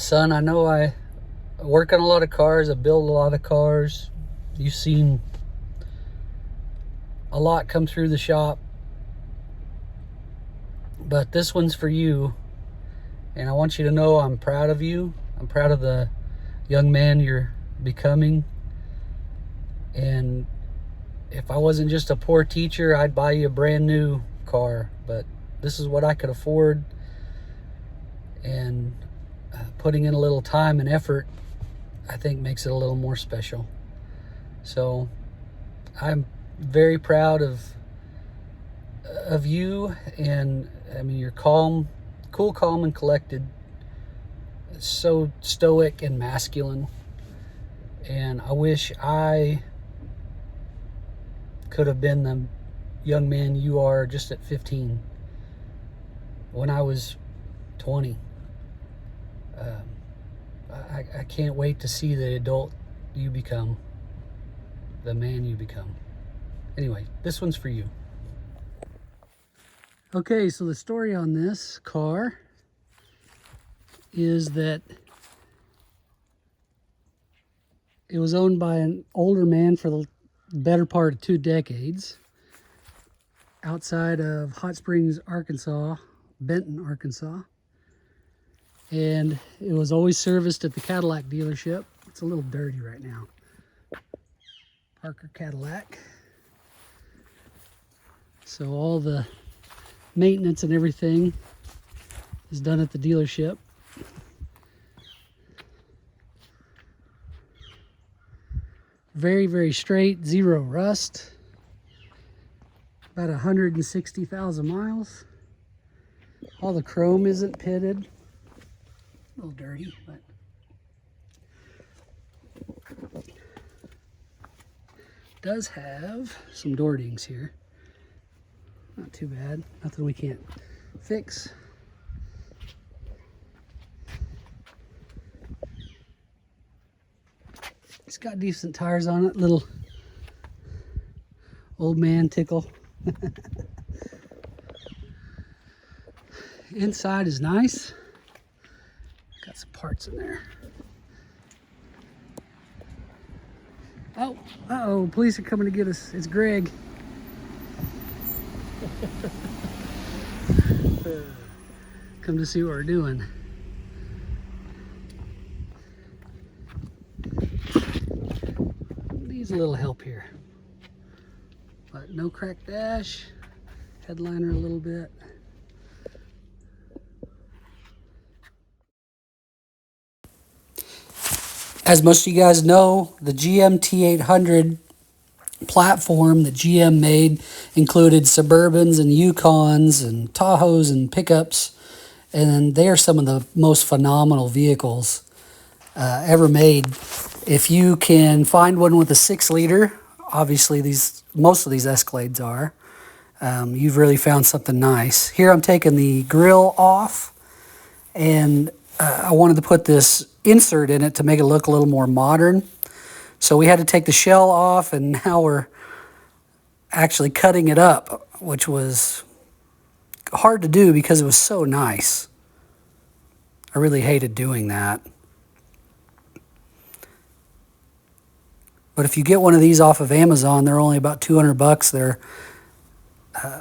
Son, I know I work on a lot of cars. I build a lot of cars. You've seen a lot come through the shop. But this one's for you. And I want you to know I'm proud of you. I'm proud of the young man you're becoming. And if I wasn't just a poor teacher, I'd buy you a brand new car. But this is what I could afford. And putting in a little time and effort, I think, makes it a little more special. So I'm very proud of you. And I mean, you're calm, cool, calm, and collected. So stoic and masculine. And I wish I could have been the young man you are just at 15 when I was 20. I can't wait to see the adult you become, the man you become. Anyway, this one's for you. Okay, so the story on this car is that it was owned by an older man for the better part of 2 decades outside of Hot Springs, Arkansas, Benton, Arkansas. And it was always serviced at the Cadillac dealership. It's a little dirty right now. Parker Cadillac. So all the maintenance and everything is done at the dealership. Very, very straight, zero rust. About 160,000 miles. All the chrome isn't pitted. A little dirty, but does have some door dings here. Not too bad. Nothing we can't fix. It's got decent tires on it. Little old man tickle. Inside is nice. Got some parts in there. Oh, uh-oh, police are coming to get us. It's Greg. Come to see what we're doing. Needs a little help here. But no cracked dash. Headliner a little bit. As most of you guys know, the GM T800 platform that GM made included Suburbans and Yukons and Tahoes and pickups, and they are some of the most phenomenal vehicles ever made. If you can find one with a 6-liter, obviously most of these Escalades are, you've really found something nice. Here I'm taking the grill off, and I wanted to put this insert in it to make it look a little more modern. So we had to take the shell off, and now we're actually cutting it up, which was hard to do because it was so nice. I really hated doing that. But if you get one of these off of Amazon, they're only about $200. They're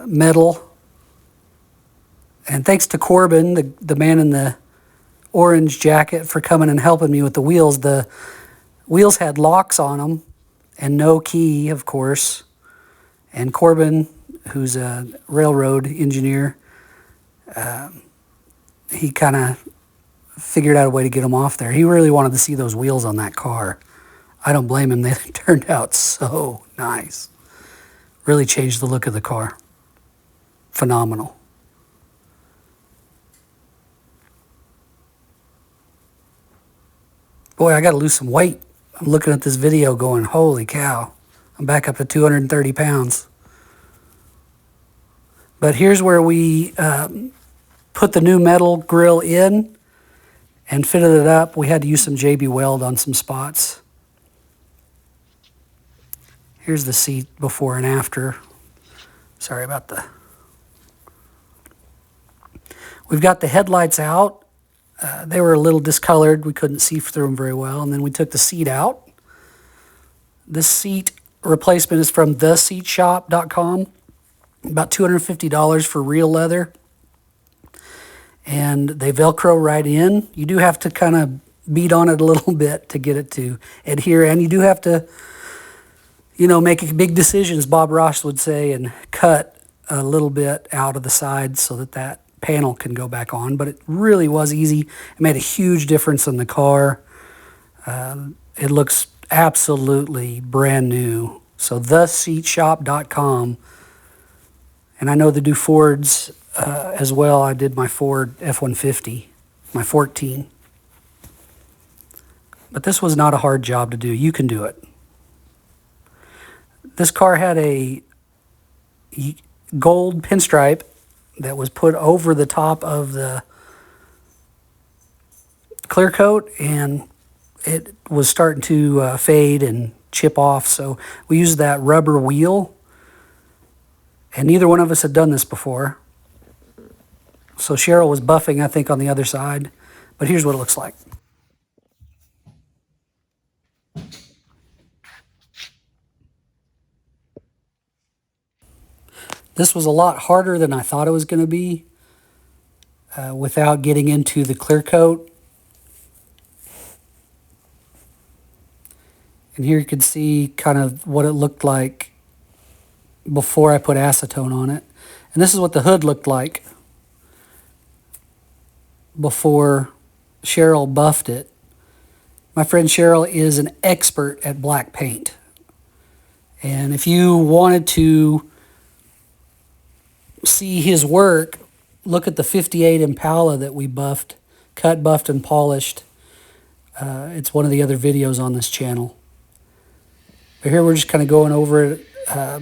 metal. And thanks to Corbin, the man in the orange jacket, for coming and helping me with the wheels. The wheels had locks on them and no key, of course. And Corbin, who's a railroad engineer, he kind of figured out a way to get them off there. He really wanted to see those wheels on that car. I don't blame him. They turned out so nice. Really changed the look of the car. Phenomenal. Boy, I got to lose some weight. I'm looking at this video going, holy cow. I'm back up to 230 pounds. But here's where we put the new metal grill in and fitted it up. We had to use some JB Weld on some spots. Here's the seat before and after. Sorry about the... We've got the headlights out. They were a little discolored. We couldn't see through them very well. And then we took the seat out. This seat replacement is from theseatshop.com. About $250 for real leather. And they Velcro right in. You do have to kind of beat on it a little bit to get it to adhere. And you do have to, you know, make big decisions, Bob Ross would say, and cut a little bit out of the side so that that panel can go back on. But it really was easy. It made a huge difference in the car. It looks absolutely brand new. So theseatshop.com. And I know they do Fords as well. I did my Ford F-150, my 14. But this was not a hard job to do. You can do it. This car had a gold pinstripe that was put over the top of the clear coat, and it was starting to fade and chip off. So we used that rubber wheel, and neither one of us had done this before. So Cheryl was buffing, I think, on the other side. But here's what it looks like. This was a lot harder than I thought it was going to be without getting into the clear coat. And here you can see kind of what it looked like before I put acetone on it. And this is what the hood looked like before Cheryl buffed it. My friend Cheryl is an expert at black paint. And if you wanted to see his work, look at the 58 Impala that we buffed, cut, buffed, and polished. It's one of the other videos on this channel. But here we're just kind of going over it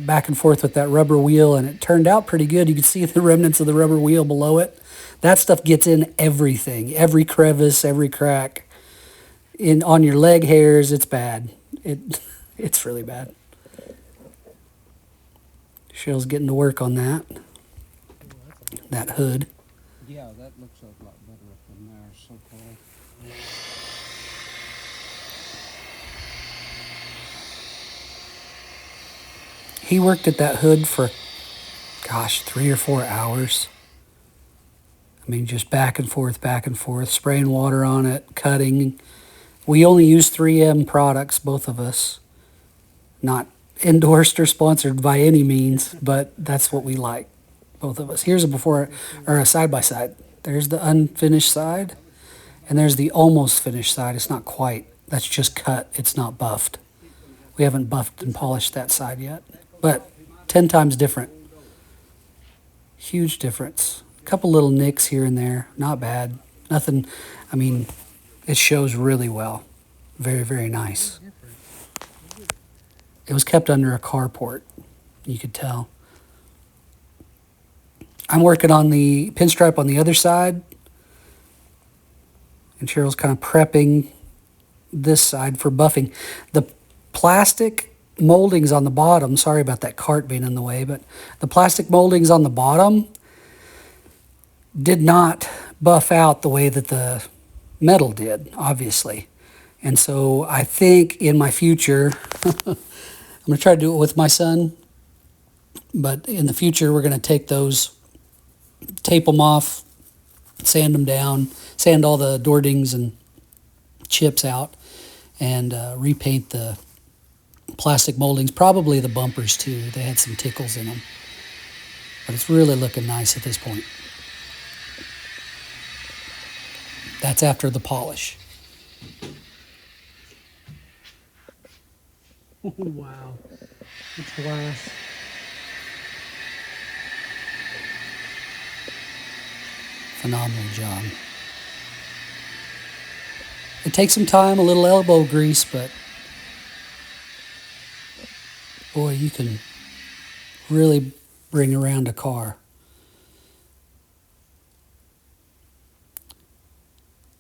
back and forth with that rubber wheel, and it turned out pretty good. You can see the remnants of the rubber wheel below it. That stuff gets in everything, every crevice, every crack. On your leg hairs, it's bad. It's really bad. Cheryl's getting to work on that. That hood. Yeah, that looks a lot better from there, so far. He worked at that hood for, gosh, 3 or 4 hours. I mean, just back and forth, spraying water on it, cutting. We only use 3M products, both of us. Not endorsed or sponsored by any means, but that's what we like, both of us. Here's a before, or a side-by-side. There's the unfinished side, and there's the almost finished side. It's not quite. That's just cut. It's not buffed. We haven't buffed and polished that side yet, but 10 times different. Huge difference. A couple little nicks here and there. Not bad. Nothing. I mean, it shows really well. Very, very nice. It was kept under a carport. You could tell. I'm working on the pinstripe on the other side. And Cheryl's kind of prepping this side for buffing. The plastic moldings on the bottom, sorry about that cart being in the way, but the plastic moldings on the bottom did not buff out the way that the metal did, obviously. And so I think in my future, I'm going to try to do it with my son, but in the future we're going to take those, tape them off, sand them down, sand all the door dings and chips out, and repaint the plastic moldings, probably the bumpers too. They had some tickles in them, but it's really looking nice at this point. That's after the polish. Oh, wow. It's glass. Phenomenal job. It takes some time, a little elbow grease, but boy, you can really bring around a car.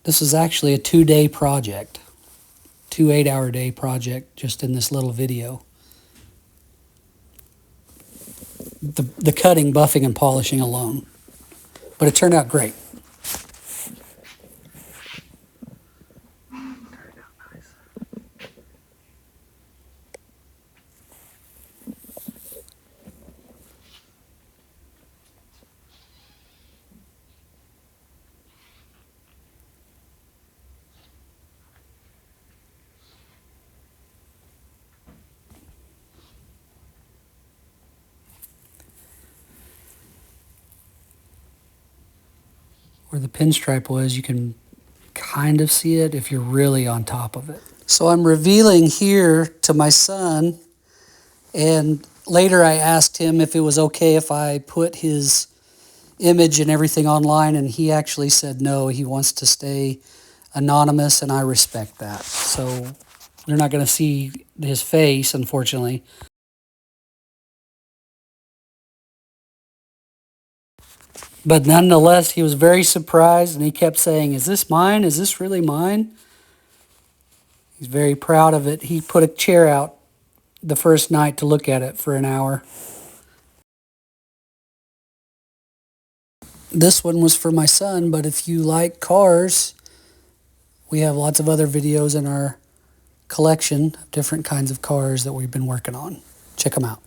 This is actually a 2-day project, 2 8-hour-day project just in this little video. The cutting, buffing, and polishing alone. But it turned out great. where the pinstripe was, you can kind of see it if you're really on top of it. So I'm revealing here to my son, and later I asked him if it was okay if I put his image and everything online, and he actually said no, he wants to stay anonymous, and I respect that. So they're not going to see his face, unfortunately. But nonetheless, he was very surprised, and he kept saying, "Is this mine? Is this really mine?" He's very proud of it. He put a chair out the first night to look at it for an hour. This one was for my son, but if you like cars, we have lots of other videos in our collection of different kinds of cars that we've been working on. Check them out.